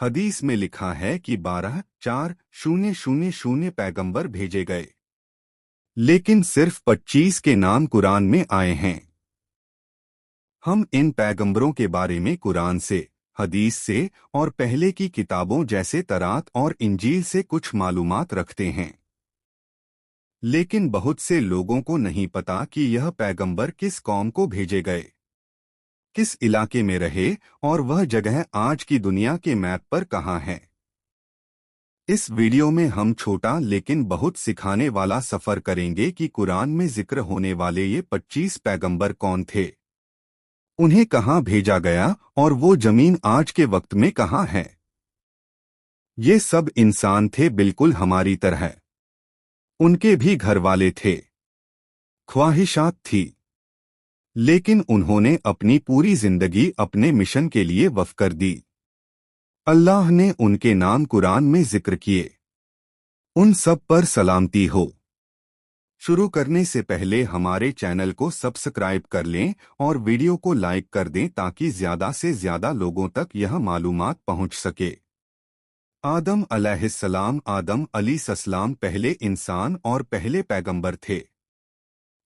हदीस में लिखा है कि 12,4,000 पैगंबर भेजे गए, लेकिन सिर्फ 25 के नाम कुरान में आए हैं। हम इन पैगंबरों के बारे में कुरान से, हदीस से और पहले की किताबों जैसे तरात और इंजील से कुछ मालूमात रखते हैं, लेकिन बहुत से लोगों को नहीं पता कि यह पैगंबर किस कौम को भेजे गए, किस इलाके में रहे और वह जगह आज की दुनिया के मैप पर कहाँ है। इस वीडियो में हम छोटा लेकिन बहुत सिखाने वाला सफर करेंगे कि कुरान में जिक्र होने वाले ये 25 पैगंबर कौन थे, उन्हें कहाँ भेजा गया और वो जमीन आज के वक्त में कहाँ है। ये सब इंसान थे बिल्कुल हमारी तरह। उनके भी घर वाले थे, ख्वाहिशात थी, लेकिन उन्होंने अपनी पूरी जिंदगी अपने मिशन के लिए वक्फ कर दी। अल्लाह ने उनके नाम कुरान में जिक्र किए। उन सब पर सलामती हो। शुरू करने से पहले हमारे चैनल को सब्सक्राइब कर लें और वीडियो को लाइक कर दें ताकि ज्यादा से ज्यादा लोगों तक यह मालूमात पहुंच सके। आदम अलैहिस्सलाम पहले इंसान और पहले पैगंबर थे।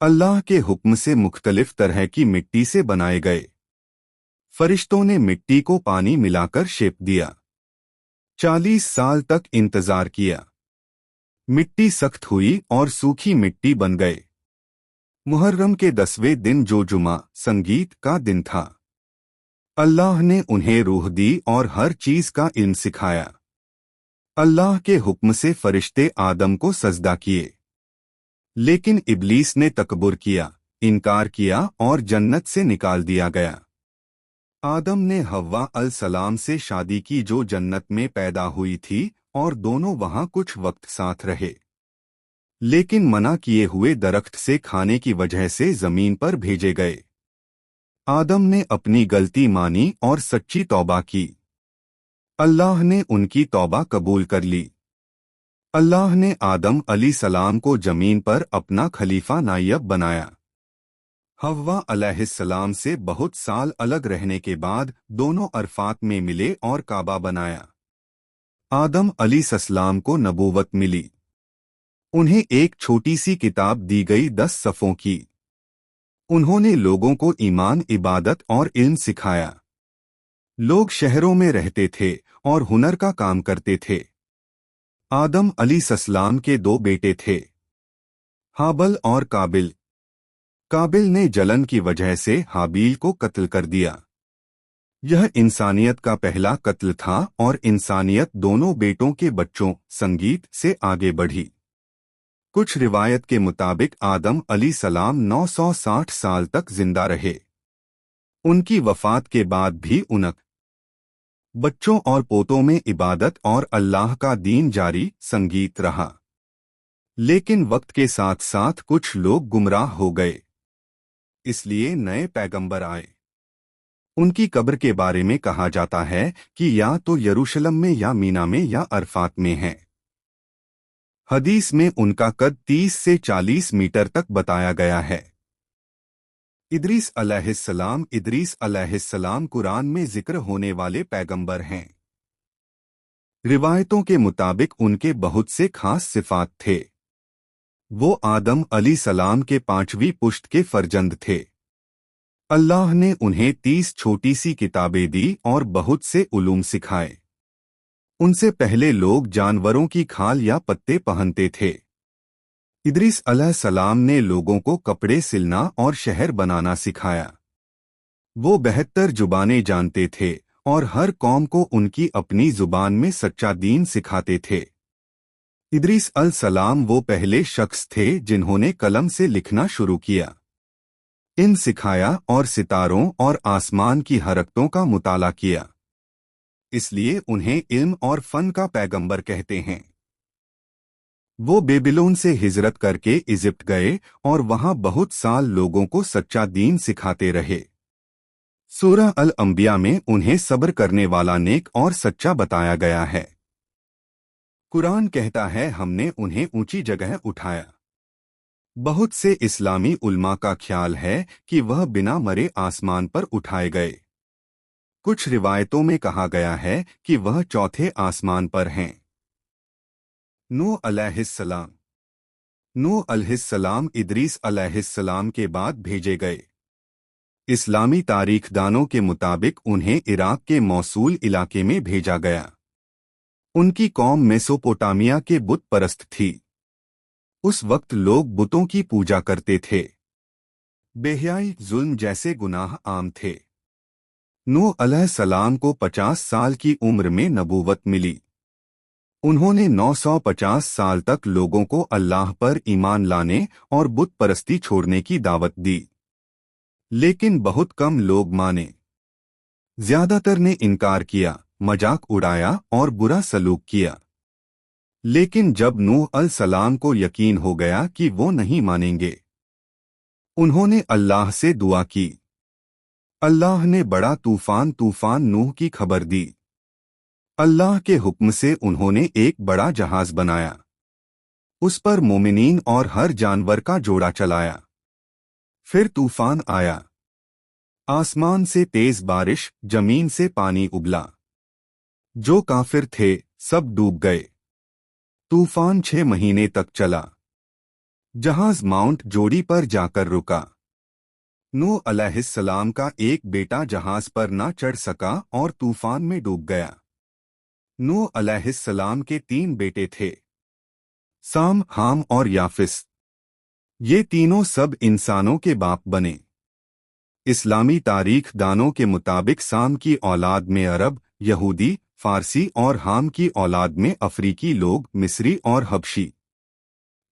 अल्लाह के हुक्म से मुख्तलिफ तरह की मिट्टी से बनाए गए। फरिश्तों ने मिट्टी को पानी मिलाकर शेप दिया। 40 साल तक इंतजार किया। मिट्टी सख्त हुई और सूखी मिट्टी बन गए। मुहर्रम के 10वें दिन जो जुमा संगीत का दिन था, अल्लाह ने उन्हें रूह दी और हर चीज का इल्म सिखाया। अल्लाह के हुक्म से फरिश्ते आदम को सजदा किए, लेकिन इब्लीस ने तकब्बुर किया, इनकार किया और जन्नत से निकाल दिया गया। आदम ने हव्वा अलैहिस्सलाम से शादी की जो जन्नत में पैदा हुई थी और दोनों वहां कुछ वक्त साथ रहे, लेकिन मना किए हुए दरख्त से खाने की वजह से जमीन पर भेजे गए। आदम ने अपनी गलती मानी और सच्ची तौबा की। अल्लाह ने उनकी तौबा कबूल कर ली। अल्लाह ने आदम अलैहिस्सलाम को जमीन पर अपना खलीफा नायब बनाया। हव्वा अलैहिस्सलाम से बहुत साल अलग रहने के बाद दोनों अरफात में मिले और काबा बनाया। आदम अलैहिस्सलाम को नबूवत मिली। उन्हें एक छोटी सी किताब दी गई 10 सफ़ों की। उन्होंने लोगों को ईमान, इबादत और इल्म सिखाया। लोग शहरों में रहते थे और हुनर का काम करते थे। आदम अलैहिस्सलाम के 2 बेटे थे, हाबिल और काबिल। काबिल ने जलन की वजह से हाबील को कत्ल कर दिया। यह इंसानियत का पहला कत्ल था और इंसानियत दोनों बेटों के बच्चों संगीत से आगे बढ़ी। कुछ रिवायत के मुताबिक आदम अलैहिस्सलाम 960 साल तक जिंदा रहे। उनकी वफात के बाद भी उनक बच्चों और पोतों में इबादत और अल्लाह का दीन जारी संगीत रहा। लेकिन वक्त के साथ साथ कुछ लोग गुमराह हो गए, इसलिए नए पैगंबर आए। उनकी कब्र के बारे में कहा जाता है कि या तो यरूशलेम में या मीना में या अरफात में है। हदीस में उनका कद 30 से 40 मीटर तक बताया गया है। इदरीस अलैहिस्सलाम कुरान में जिक्र होने वाले पैगंबर हैं। रिवायतों के मुताबिक उनके बहुत से खास सिफात थे। वो आदम अलैहिस्सलाम के 5वीं पुश्त के फर्जंद थे। अल्लाह ने उन्हें 30 छोटी सी किताबें दी और बहुत से उलूम सिखाए। उनसे पहले लोग जानवरों की खाल या पत्ते पहनते थे। इदरीस अलैहिस्सलाम ने लोगों को कपड़े सिलना और शहर बनाना सिखाया। वो 72 जुबानें जानते थे और हर कौम को उनकी अपनी जुबान में सच्चा दीन सिखाते थे। इदरीस अलैहिस्सलाम वो पहले शख्स थे जिन्होंने कलम से लिखना शुरू किया, इन सिखाया और सितारों और आसमान की हरकतों का मुताला किया। इसलिए उन्हें इल्म और फन का पैगंबर कहते हैं। वो बेबीलोन से हिजरत करके इजिप्ट गए और वहां बहुत साल लोगों को सच्चा दीन सिखाते रहे। सूरह अल अंबिया में उन्हें सब्र करने वाला नेक और सच्चा बताया गया है। कुरान कहता है हमने उन्हें ऊंची जगह उठाया। बहुत से इस्लामी उल्मा का ख्याल है कि वह बिना मरे आसमान पर उठाए गए। कुछ रिवायतों में कहा गया है कि वह चौथे आसमान पर हैं। नूह अलैहिस्सलाम। नूह अलैहिस्सलाम इदरीस अलैहिस्सलाम के बाद भेजे गए। इस्लामी तारीखदानों के मुताबिक उन्हें इराक के मौसूल इलाके में भेजा गया। उनकी कौम मेसोपोटामिया के बुत परस्त थी। उस वक्त लोग बुतों की पूजा करते थे। बेहयाई, जुल्म जैसे गुनाह आम थे। नूह अलैहिस्सलाम को 50 साल की उम्र में नबूवत मिली। उन्होंने 950 साल तक लोगों को अल्लाह पर ईमान लाने और बुत परस्ती छोड़ने की दावत दी, लेकिन बहुत कम लोग माने। ज्यादातर ने इनकार किया, मजाक उड़ाया और बुरा सलूक किया। लेकिन जब नूह अलैहिस्सलाम को यकीन हो गया कि वो नहीं मानेंगे, उन्होंने अल्लाह से दुआ की। अल्लाह ने बड़ा तूफान नूह की खबर दी। अल्लाह के हुक्म से उन्होंने एक बड़ा जहाज बनाया। उस पर मोमिनीन और हर जानवर का जोड़ा चलाया। फिर तूफान आया। आसमान से तेज बारिश, जमीन से पानी उबला। जो काफिर थे सब डूब गए। तूफान 6 महीने तक चला। जहाज माउंट जोड़ी पर जाकर रुका। नूह अलैहिस्सलाम का एक बेटा जहाज पर न चढ़ सका और तूफान में डूब गया। नूह अलैहिस्सलाम के 3 बेटे थे, साम, हाम और याफिस। ये तीनों सब इंसानों के बाप बने। इस्लामी तारीख दानों के मुताबिक साम की औलाद में अरब, यहूदी, फारसी और हाम की औलाद में अफ्रीकी लोग, मिस्री और हबशी।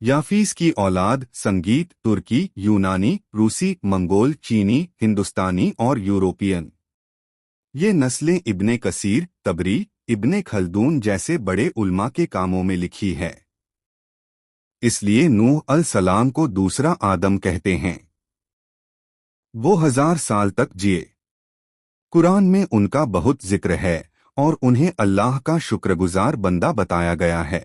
याफीस की औलाद संगीत, तुर्की, यूनानी, रूसी, मंगोल, चीनी, हिंदुस्तानी और यूरोपियन। ये नस्लें इब्ने कसीर, तबरी, इब्ने खल्दून जैसे बड़े उल्मा के कामों में लिखी है। इसलिए नूह अलैहिस्सलाम को दूसरा आदम कहते हैं। वो 1000 साल तक जिए। कुरान में उनका बहुत जिक्र है और उन्हें अल्लाह का शुक्रगुजार बंदा बताया गया है।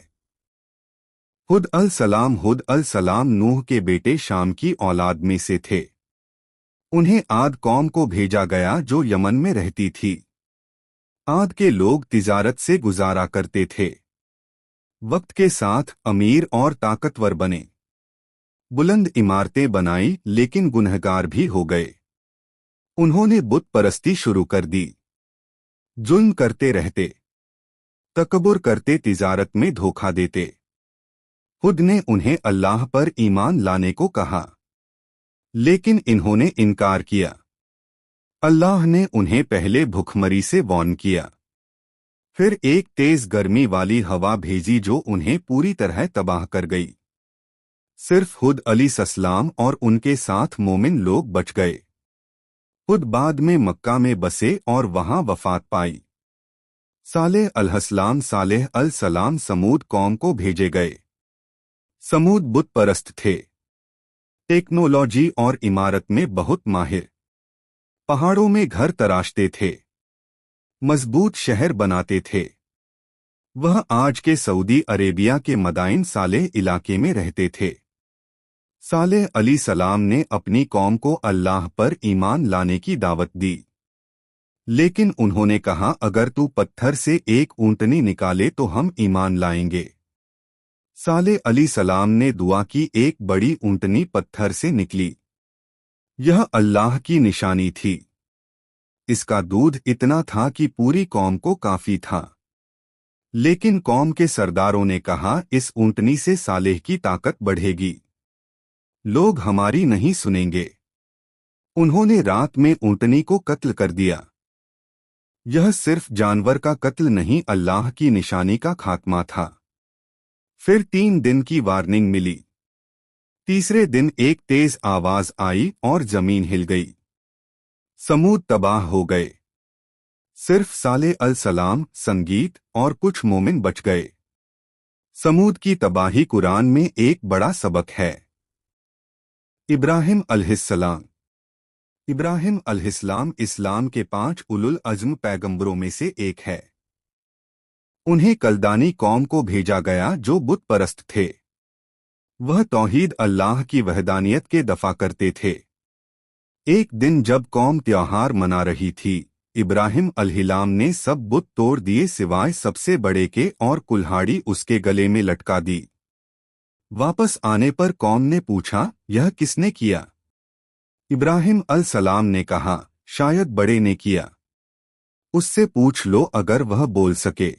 हुद अलैहिस्सलाम नूह के बेटे शाम की औलाद में से थे। उन्हें आद कौम को भेजा गया जो यमन में रहती थी। आद के लोग तिजारत से गुजारा करते थे। वक्त के साथ अमीर और ताकतवर बने। बुलंद इमारतें बनाई, लेकिन गुनहगार भी हो गए। उन्होंने बुत परस्ती शुरू कर दी। जुल्म करते रहते, तकब्बुर करते, तिजारत में धोखा देते। हुद ने उन्हें अल्लाह पर ईमान लाने को कहा, लेकिन इन्होंने इनकार किया। अल्लाह ने उन्हें पहले भुखमरी से वॉर्न किया, फिर एक तेज गर्मी वाली हवा भेजी जो उन्हें पूरी तरह तबाह कर गई। सिर्फ हुद अलैहिस्सलाम और उनके साथ मोमिन लोग बच गए। हुद बाद में मक्का में बसे और वहां वफात पाई। सालेह अलैहिस्सलाम समूद कौम को भेजे गए। समूद बुत परस्त थे, टेक्नोलॉजी और इमारत में बहुत माहिर। पहाड़ों में घर तराशते थे, मजबूत शहर बनाते थे। वह आज के सऊदी अरेबिया के मदाइन सालेह इलाके में रहते थे। सालेह अलैहिस्सलाम ने अपनी कौम को अल्लाह पर ईमान लाने की दावत दी, लेकिन उन्होंने कहा, अगर तू पत्थर से एक ऊंटनी निकाले तो हम ईमान लाएंगे। सालेह अलैहिस्सलाम ने दुआ की, एक बड़ी ऊंटनी पत्थर से निकली। यह अल्लाह की निशानी थी। इसका दूध इतना था कि पूरी कौम को काफी था। लेकिन कौम के सरदारों ने कहा, इस ऊंटनी से सालेह की ताकत बढ़ेगी, लोग हमारी नहीं सुनेंगे। उन्होंने रात में ऊंटनी को कत्ल कर दिया। यह सिर्फ जानवर का कत्ल नहीं, अल्लाह की निशानी का खात्मा था। फिर 3 दिन की वार्निंग मिली। तीसरे दिन एक तेज आवाज आई और जमीन हिल गई। समूद तबाह हो गए। सिर्फ सालेह अलैहिस्सलाम, संगीत और कुछ मोमिन बच गए। समूद की तबाही कुरान में एक बड़ा सबक है। इब्राहिम अलैहिस्सलाम। इब्राहिम अलैहिस्सलाम इस्लाम के 5 उलुल अज़्म पैगंबरों में से एक है। उन्हें कल्दानी कौम को भेजा गया जो बुत परस्त थे। वह तौहीद, अल्लाह की वहदानियत के दफा करते थे। एक दिन जब कौम त्योहार मना रही थी, इब्राहिम अलहिलाम ने सब बुत तोड़ दिए सिवाय सबसे बड़े के, और कुल्हाड़ी उसके गले में लटका दी। वापस आने पर कौम ने पूछा, यह किसने किया? इब्राहिम अलसलाम ने कहा, शायद बड़े ने किया। उससे पूछ लो अगर वह बोल सके।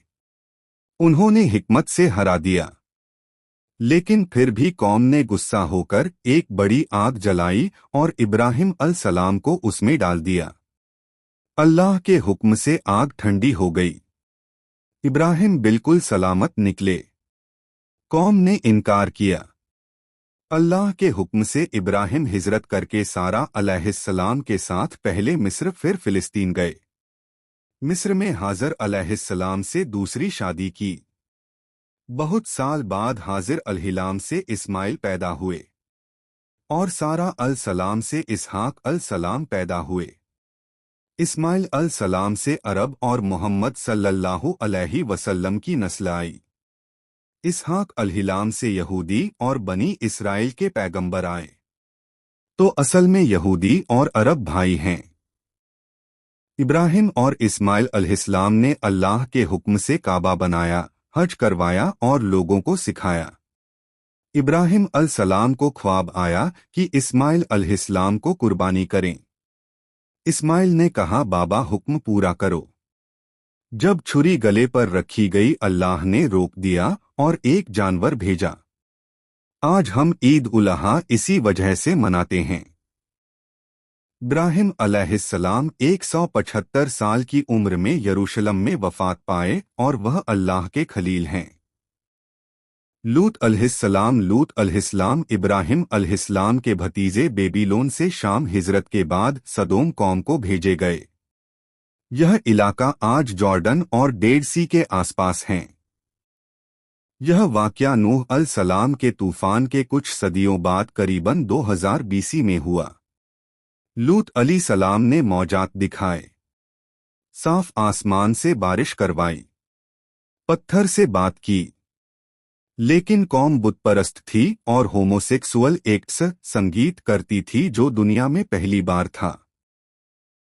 उन्होंने हिकमत से हरा दिया। लेकिन फिर भी कौम ने गुस्सा होकर एक बड़ी आग जलाई और इब्राहिम अलसलाम को उसमें डाल दिया। अल्लाह के हुक्म से आग ठंडी हो गई। इब्राहिम बिल्कुल सलामत निकले। कौम ने इनकार किया। अल्लाह के हुक्म से इब्राहिम हिजरत करके सारा अलैहिस्सलाम के साथ पहले मिस्र फिर फिलिस्तीन गए। मिस्र में हाजर अलैहिस्सलाम से दूसरी शादी की। बहुत साल बाद हाजिर अलहिलाम से इस्माइल पैदा हुए और सारा अलसलाम से इसहाक अलसलाम पैदा हुए। इस्माइल अलसलाम से अरब और मोहम्मद सल्लल्लाहु अलैहि वसल्लम की नस्ल आई। इसहाक अलहिलाम से यहूदी और बनी इसराइल के पैगंबर आए। तो असल में यहूदी और अरब भाई हैं। इब्राहिम और इस्माइल अलहिस्लाम ने अल्लाह के हुक्म से काबा बनाया, हज करवाया और लोगों को सिखाया। इब्राहिम अलसलाम को ख्वाब आया कि इस्माइल अलहिस्लाम को कुर्बानी करें। इस्माइल ने कहा, बाबा हुक्म पूरा करो। जब छुरी गले पर रखी गई अल्लाह ने रोक दिया और एक जानवर भेजा। आज हम ईद उल अज़हा इसी वजह से मनाते हैं। इब्राहिम अलैहिस्सलाम 175 साल की उम्र में यरूशलेम में वफात पाए और वह अल्लाह के खलील हैं। लूत अलहिस्सलाम इब्राहिम अलहिस्सलाम के भतीजे बेबीलोन से शाम हिजरत के बाद सदोम कौम को भेजे गए। यह इलाका आज जॉर्डन और डेड सी के आसपास हैं। यह वाक़या नूह अलसलाम के तूफान के कुछ सदियों बाद करीबन 2000 बीसी में हुआ। लूत अलैहिस्सलाम ने मौजात दिखाए, साफ आसमान से बारिश करवाई, पत्थर से बात की। लेकिन कौम बुतपरस्त थी और होमोसेक्सुअल एक्ट्स संगीत करती थी जो दुनिया में पहली बार था।